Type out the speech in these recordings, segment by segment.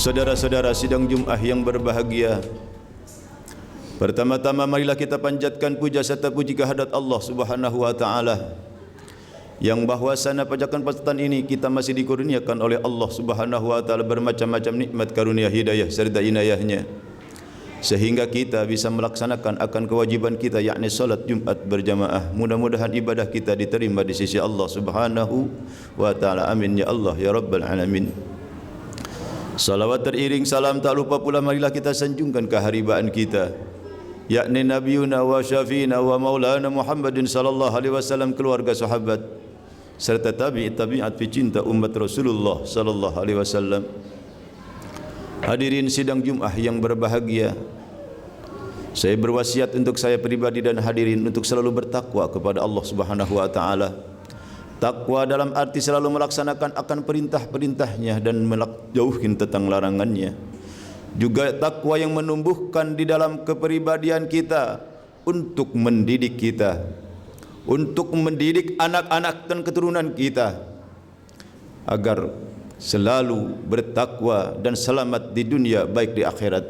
Saudara-saudara sidang Jumat yang berbahagia, pertama-tama marilah kita panjatkan puja serta puji kehadirat Allah Subhanahu wa taala yang bahwasana pada kesempatan ini kita masih dikurniakan oleh Allah Subhanahu wa taala bermacam-macam nikmat karunia hidayah serta inayahnya sehingga kita bisa melaksanakan akan kewajiban kita, yakni salat Jumat berjamaah. Mudah-mudahan ibadah kita diterima di sisi Allah Subhanahu wa taala. Amin ya Allah ya rabbal alamin. Salawat teriring salam tak lupa pula marilah kita sanjungkan keharibaan kita, yakni Nabiuna wa Syafiina wa Maulana Muhammadin sallallahu alaihi wasallam, keluarga sahabat serta tabi'at pecinta umat Rasulullah sallallahu alaihi wasallam. Hadirin sidang Jumat yang berbahagia, saya berwasiat untuk saya pribadi dan hadirin untuk selalu bertakwa kepada Allah Subhanahu wa taala. Takwa dalam arti selalu melaksanakan akan perintah-perintahnya dan menjauhin tentang larangannya. Juga takwa yang menumbuhkan di dalam kepribadian kita untuk mendidik kita, untuk mendidik anak-anak dan keturunan kita agar selalu bertakwa dan selamat di dunia baik di akhirat.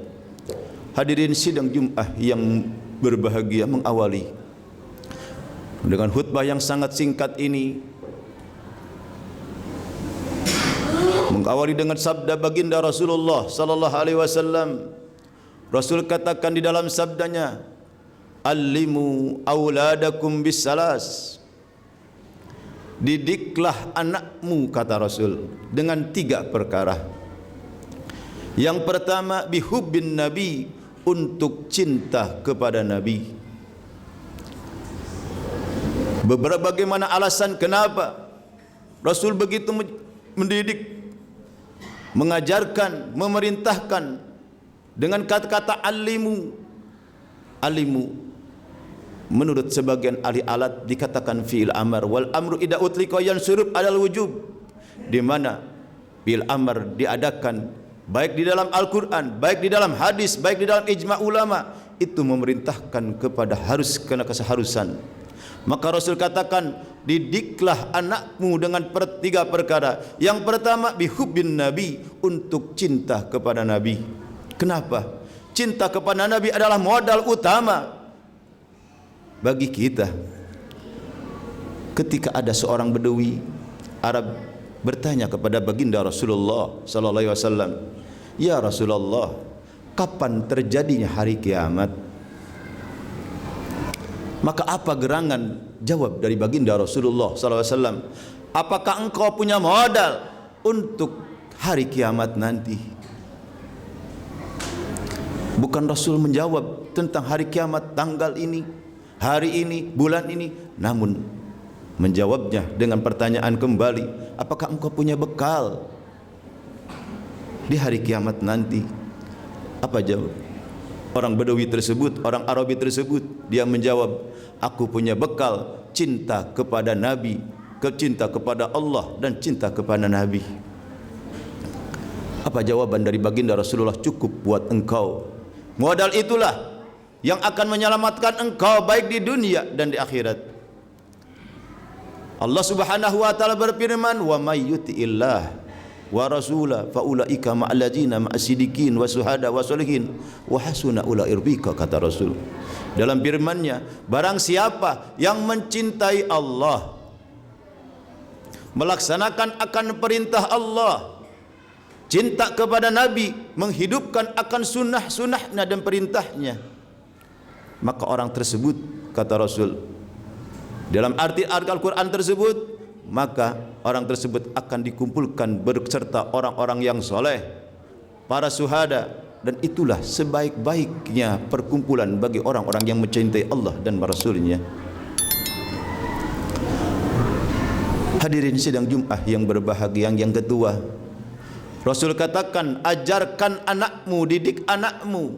Hadirin sidang Jumat yang berbahagia, mengawali dengan khutbah yang sangat singkat ini, mengawali dengan sabda baginda Rasulullah sallallahu alaihi wasallam. Rasul katakan di dalam sabdanya, "Allimu auladakum bisalas." Didiklah anakmu, kata Rasul, dengan 3 perkara. Yang pertama, bihubbin nabi, untuk cinta kepada Nabi. Bagaimana alasan kenapa Rasul begitu mendidik, mengajarkan, memerintahkan dengan kata-kata alimu. Alimu menurut sebagian ahli alat dikatakan fi'il amar, wal amru idza utlika yansurub alal wujub, di mana fi'il amar diadakan baik di dalam Al-Qur'an, baik di dalam hadis, baik di dalam ijma' ulama, itu memerintahkan kepada harus, kena keseharusan. Maka Rasul katakan, didiklah anakmu dengan 3 perkara. Yang pertama, bihubbin nabi, untuk cinta kepada Nabi. Kenapa? Cinta kepada Nabi adalah modal utama bagi kita. Ketika ada seorang Bedui Arab bertanya kepada baginda Rasulullah sallallahu alaihi wasallam, "Ya Rasulullah, kapan terjadinya hari kiamat?" Maka apa gerangan jawab dari baginda Rasulullah sallallahu alaihi wasallam, "Apakah engkau punya modal untuk hari kiamat nanti?" Bukan Rasul menjawab tentang hari kiamat tanggal ini, hari ini, bulan ini, namun menjawabnya dengan pertanyaan kembali, "Apakah engkau punya bekal di hari kiamat nanti?" Apa jawab orang Bedui tersebut, orang Arabi tersebut? Dia menjawab, "Aku punya bekal cinta kepada Nabi, cinta kepada Allah dan cinta kepada Nabi." Apa jawaban dari baginda Rasulullah? "Cukup buat engkau. Modal itulah yang akan menyelamatkan engkau baik di dunia dan di akhirat." Allah Subhanahu wa taala berfirman, "Wa may yuti'illah wa rasulah fa ulaika ma'al ladzina ma'asidikin wa syuhada wa sholihin wa hasuna ulaika rafiqa," kata Rasul dalam firman-Nya, barang siapa yang mencintai Allah, melaksanakan akan perintah Allah, cinta kepada Nabi, menghidupkan akan sunnah-sunnahnya dan perintahnya, maka orang tersebut, kata Rasul dalam arti Al-Quran tersebut, maka orang tersebut akan dikumpulkan berserta orang-orang yang soleh, para syuhada, dan itulah sebaik-baiknya perkumpulan bagi orang-orang yang mencintai Allah dan Rasul-Nya. Hadirin sidang Jumat yang berbahagia, yang kedua, Rasul katakan, ajarkan anakmu, didik anakmu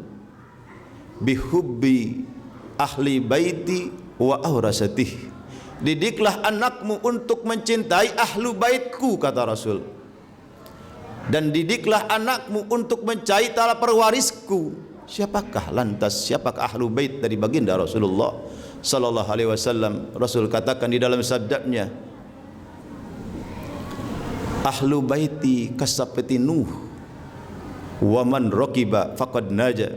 bihubbi ahli baiti wa aurasatih. Didiklah anakmu untuk mencintai ahlu baitku, kata Rasul, dan didiklah anakmu untuk mencintai tala perwarisku. Siapakah lantas, siapakah ahlu bait dari baginda Rasulullah sallallahu alaihi wasallam? Rasul katakan di dalam sabdanya, ahlu baiti kasapeti Nuh, wa man raqiba faqad naja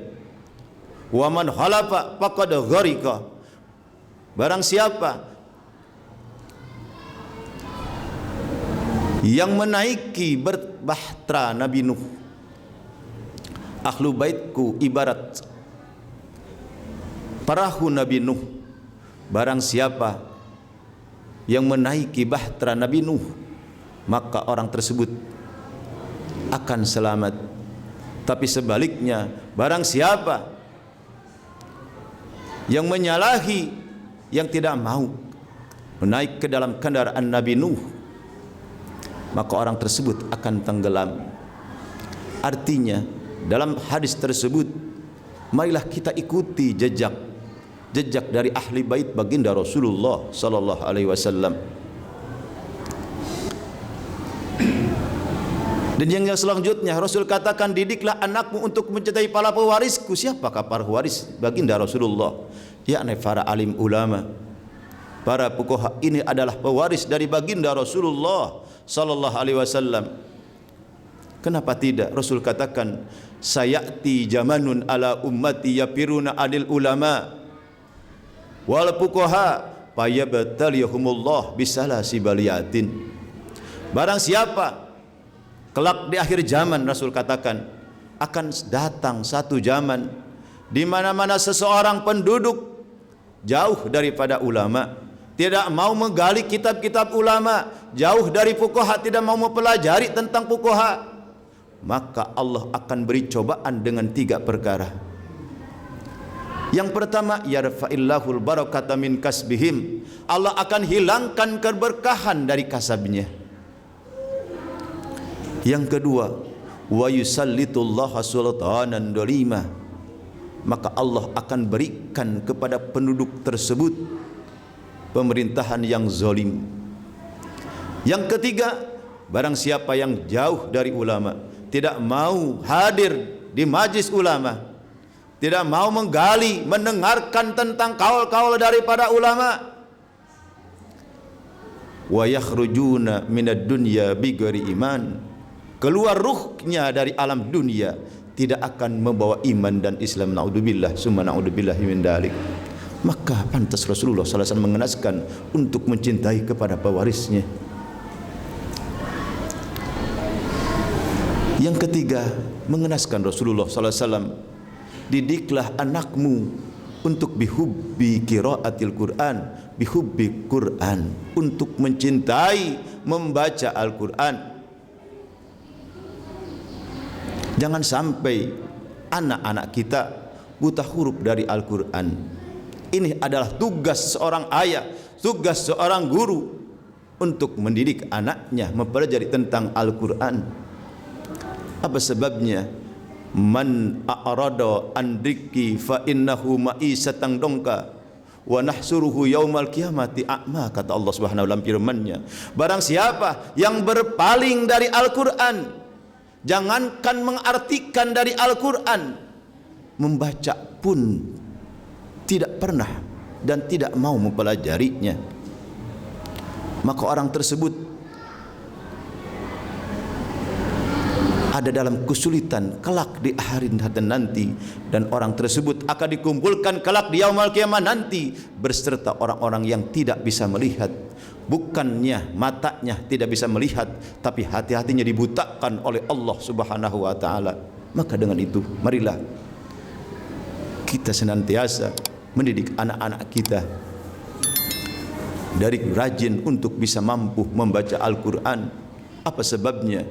wa man khalafa faqad gharika. Barang siapa yang menaiki berbahtera Nabi Nuh, ahlu baitku ibarat perahu Nabi Nuh, barang siapa yang menaiki bahtera Nabi Nuh, maka orang tersebut akan selamat. Tapi sebaliknya, barang siapa yang menyalahi, yang tidak mau menaik ke dalam kendaraan Nabi Nuh, maka orang tersebut akan tenggelam. Artinya dalam hadis tersebut, marilah kita ikuti jejak dari ahli bait baginda Rasulullah sallallahu alaihi wasallam. Dan yang selanjutnya Rasul katakan, didiklah anakmu untuk mencintai para pewarisku. Siapakah para pewaris baginda Rasulullah? Yakni para alim ulama, para fuqaha. Ini adalah pewaris dari baginda Rasulullah sallallahu alaihi wasallam. Kenapa tidak? Rasul katakan, sayati zamanun ala ummati yapiruna adil ulama wal fuqaha fayabtaliyahumullah bisalasi baliyatin. Barang siapa kelak di akhir zaman, Rasul katakan, akan datang satu zaman di mana-mana seseorang penduduk jauh daripada ulama, tidak mau menggali kitab-kitab ulama, jauh dari fuqaha, tidak mau mempelajari tentang fuqaha, maka Allah akan beri cobaan dengan 3 perkara. Yang pertama, yarfa'illahul barakata min kasbihim. Allah akan hilangkan keberkahan dari kasabnya. Yang kedua, wa yusallitullahu sultanan dolima. Maka Allah akan berikan kepada penduduk tersebut pemerintahan yang zalim. Yang ketiga, barang siapa yang jauh dari ulama, tidak mau hadir di majlis ulama, tidak mau menggali, mendengarkan tentang kaul-kaul daripada ulama, wa yakhrujuna minad dunya bighairi iman, keluar ruhnya dari alam dunia, tidak akan membawa iman dan Islam. Naudzubillah summa naudzubillahi min dalik. Maka pantas Rasulullah sallallahu alaihi wasallam mengenaskan untuk mencintai kepada pewarisnya. Yang ketiga, mengenaskan Rasulullah sallallahu alaihi wasallam, didiklah anakmu untuk bihubbi qiraatil Quran, bihubbi Quran, untuk mencintai membaca Al-Quran. Jangan sampai anak-anak kita buta huruf dari Al-Quran. Ini adalah tugas seorang ayah, tugas seorang guru untuk mendidik anaknya mempelajari tentang Al-Quran. Apa sebabnya? Man a'rada an dzikri fa innahu ma'isatan dongka wa nahsuruhu yaumal qiyamati a'ma, kata Allah Subhanahu wa taala dalam firman-Nya. Barang siapa yang berpaling dari Al-Quran, jangankan mengartikan dari Al-Quran, membaca pun tidak pernah dan tidak mau mempelajarinya, maka orang tersebut ada dalam kesulitan kelak di akhirat nanti, dan orang tersebut akan dikumpulkan kelak di yaumul qiyamah nanti berserta orang-orang yang tidak bisa melihat. Bukannya matanya tidak bisa melihat, tapi hati-hatinya dibutakan oleh Allah Subhanahu wa taala. Maka dengan itu, marilah kita senantiasa mendidik anak-anak kita dari rajin untuk bisa mampu membaca Al-Quran. Apa sebabnya?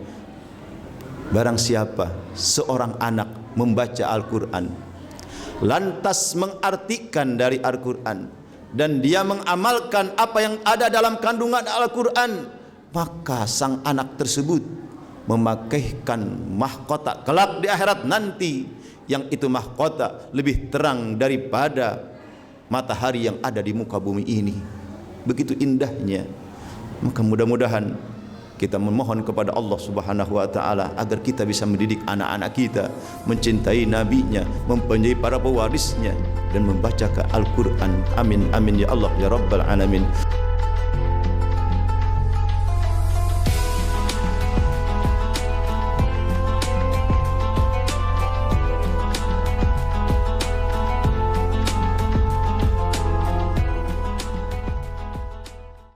Barang siapa seorang anak membaca Al-Quran, lantas mengartikan dari Al-Quran, dan dia mengamalkan apa yang ada dalam kandungan Al-Quran, maka sang anak tersebut memakaikan mahkota kelak di akhirat nanti, yang itu mahkota lebih terang daripada matahari yang ada di muka bumi ini. Begitu indahnya. Maka mudah-mudahan kita memohon kepada Allah Subhanahu wa taala agar kita bisa mendidik anak-anak kita mencintai nabinya, mempunyai para pewarisnya, dan membaca Al-Quran. Amin amin ya Allah ya rabbal alamin.